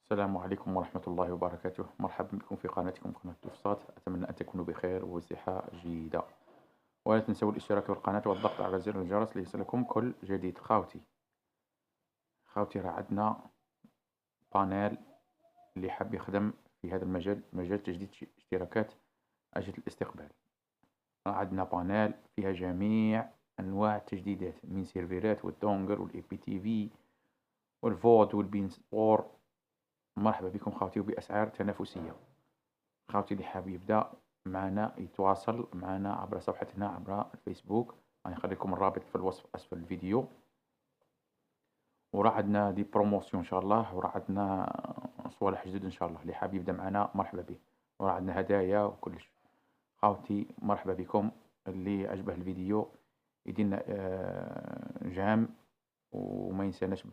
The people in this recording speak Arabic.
السلام عليكم ورحمة الله وبركاته. مرحبا بكم في قناتكم قناة تفصات. أتمنى أن تكونوا بخير وصحة جيدة، ولا تنسوا الاشتراك في القناة والضغط على زر الجرس ليصلكم كل جديد. خاوتي راه عندنا بانيل اللي حاب يخدم في هذا المجال، مجال تجديد اشتراكات أجهزة الاستقبال. راه عندنا بانيل فيها جميع أنواع التجديدات، من سيرفيرات والدونجر والاي بي تي في والفود والبين سبور. مرحبا بكم خاوتي، وبأسعار تنافسية. خاوتي اللي حاب يبدأ معنا يتواصل معنا عبر صفحتنا عبر الفيسبوك، غنخلي لكم الرابط في الوصف أسفل الفيديو. وراه عندنا دي بروموسيون إن شاء الله، وراه عندنا صوالح جدد إن شاء الله. اللي حاب يبدأ معنا مرحبا به، وراه عندنا هدايا وكلش. خاوتي مرحبا بكم. اللي عجبه الفيديو يدينا جام، وما ينساناش